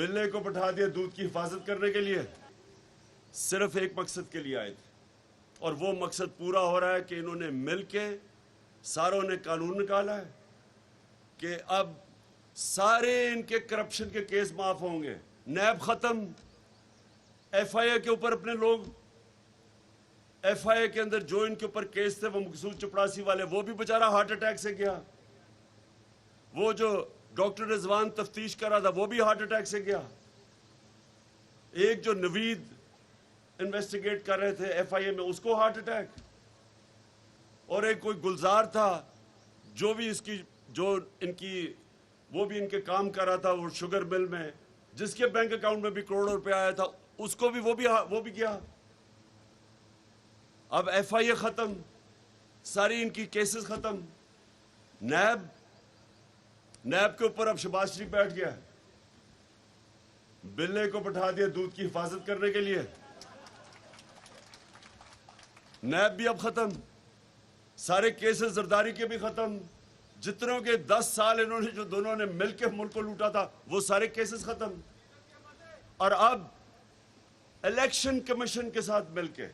بلے کو بٹھا دیا دودھ کی حفاظت کرنے کے لیے، صرف ایک مقصد کے لیے آئے تھے، اور وہ مقصد پورا ہو رہا ہے کہ انہوں نے مل کے ساروں نے قانون نکالا ہے کہ اب سارے ان کے کرپشن کے کیس معاف ہوں گے، نیب ختم، ایف آئی اے کے اوپر اپنے لوگ، ایف آئی اے کے اندر جو ان کے اوپر کیس تھے وہ مقصود چپڑاسی والے، وہ بھی بیچارہ ہارٹ اٹیک سے گیا، وہ جو ڈاکٹر رضوان تفتیش کر رہا تھا وہ بھی ہارٹ اٹیک سے گیا، ایک جو نوید انویسٹیگیٹ کر رہے تھے ایف آئی اے میں اس کو ہارٹ اٹیک، اور ایک کوئی گلزار تھا جو بھی وہ بھی ان کے کام کر رہا تھا وہ شوگر مل میں، جس کے بینک اکاؤنٹ میں بھی کروڑوں روپے آیا تھا، اس کو بھی وہ بھی گیا۔ اب ایف آئی اے ختم، ساری ان کی کیسز ختم، نیب کے اوپر اب شہباز شریف بیٹھ گیا، بلے کو بٹھا دیا دودھ کی حفاظت کرنے کے لیے، نیب بھی اب ختم، سارے کیسز زرداری کے بھی ختم، جتنوں کے 10 سال انہوں نے جو دونوں نے مل کے ملک کو لوٹا تھا وہ سارے کیسز ختم، اور اب الیکشن کمیشن کے ساتھ مل کے،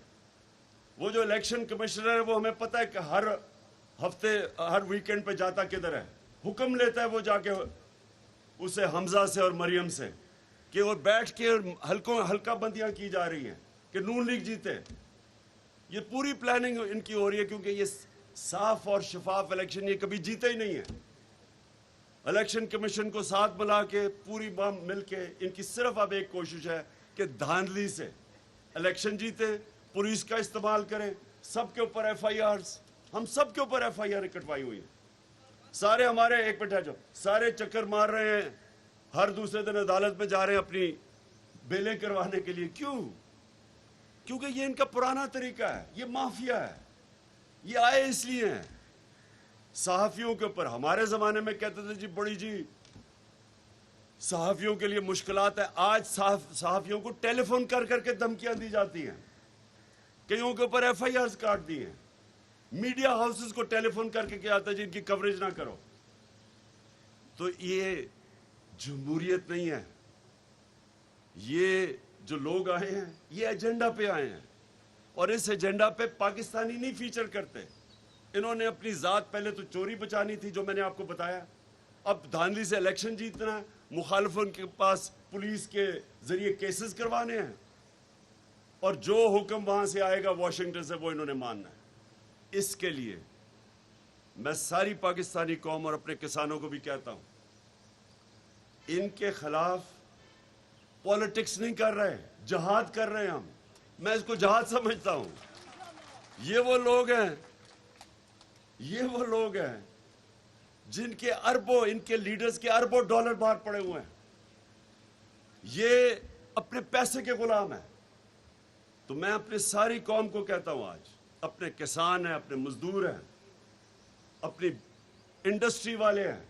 وہ جو الیکشن کمشنر ہے وہ ہمیں پتہ ہے کہ ہر ہفتے ہر ویکنڈ پہ جاتا کدھر ہے، حکم لیتا ہے وہ جا کے اسے حمزہ سے اور مریم سے کہ وہ بیٹھ کے ہلکا بندیاں کی جا رہی ہیں کہ نون لیگ جیتے، یہ پوری پلاننگ ان کی ہو رہی ہے کیونکہ یہ صاف اور شفاف الیکشن یہ کبھی جیتے ہی نہیں ہے۔ الیکشن کمیشن کو ساتھ ملا کے پوری مل کے ان کی صرف اب ایک کوشش ہے کہ دھاندلی سے الیکشن جیتے، پولیس کا استعمال کریں، سب کے اوپر ایف آئی آرز، ہم سب کے اوپر ایف آئی آر کٹوائی ہوئی ہیں، سارے ہمارے ایک بیٹھا جو سارے چکر مار رہے ہیں، ہر دوسرے دن عدالت میں جا رہے ہیں اپنی بیلیں کروانے کے لیے، کیوں؟ کیونکہ یہ ان کا پرانا طریقہ ہے، یہ مافیا ہے، یہ آئے اس لیے ہیں۔ صحافیوں کے اوپر ہمارے زمانے میں کہتے تھے جی بڑی جی صحافیوں کے لیے مشکلات ہے، آج صحافیوں کو ٹیلی فون کر کر کے دھمکیاں دی جاتی ہیں، کئیوں کے اوپر ایف آئی آرز کاٹ دی ہیں، میڈیا ہاؤسز کو ٹیلی فون کر کے کیا آتا ہے جن کی کوریج نہ کرو۔ تو یہ جمہوریت نہیں ہے، یہ جو لوگ آئے ہیں یہ ایجنڈا پہ آئے ہیں، اور اس ایجنڈا پہ پاکستانی نہیں فیچر کرتے، انہوں نے اپنی ذات پہلے تو چوری بچانی تھی جو میں نے آپ کو بتایا، اب دھاندلی سے الیکشن جیتنا ہے، مخالفوں کے پاس پولیس کے ذریعے کیسز کروانے ہیں، اور جو حکم وہاں سے آئے گا واشنگٹن سے وہ انہوں نے ماننا ہے۔ اس کے لیے میں ساری پاکستانی قوم اور اپنے کسانوں کو بھی کہتا ہوں، ان کے خلاف پالیٹکس نہیں کر رہے، جہاد کر رہے ہیں ہم، میں اس کو جہاد سمجھتا ہوں۔ یہ وہ لوگ ہیں جن کے اربوں، ان کے لیڈرز کے اربوں ڈالر باہر پڑے ہوئے ہیں، یہ اپنے پیسے کے غلام ہیں۔ تو میں اپنے ساری قوم کو کہتا ہوں، آج اپنے کسان ہیں، اپنے مزدور ہیں، اپنی انڈسٹری والے ہیں،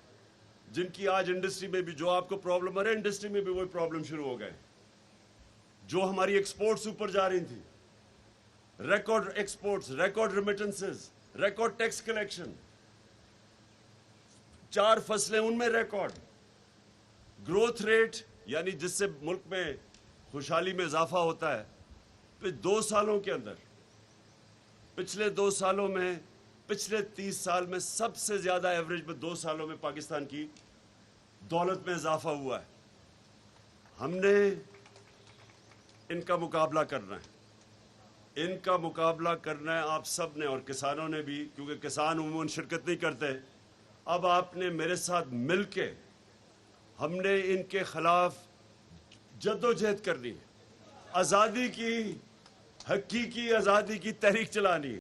جن کی آج انڈسٹری میں بھی جو آپ کو پرابلم آ رہی ہے، انڈسٹری میں بھی وہی پرابلم شروع ہو گئے، جو ہماری ایکسپورٹس اوپر جا رہی تھی، record exports, record remittances, record tax collection, 4 فصلیں ان میں ریکارڈ، گروتھ ریٹ یعنی جس سے ملک میں خوشحالی میں اضافہ ہوتا ہے، پھر 2 سالوں کے اندر، پچھلے 2 سالوں میں، پچھلے 30 سال میں سب سے زیادہ ایوریج میں 2 سالوں میں پاکستان کی دولت میں اضافہ ہوا ہے۔ ہم نے ان کا مقابلہ کرنا ہے، ان کا مقابلہ کرنا ہے آپ سب نے، اور کسانوں نے بھی، کیونکہ کسان عموماً شرکت نہیں کرتے۔ اب آپ نے میرے ساتھ مل کے ہم نے ان کے خلاف جدوجہد کرنی ہے، آزادی کی، حقیقی آزادی کی تحریک چلانی ہے۔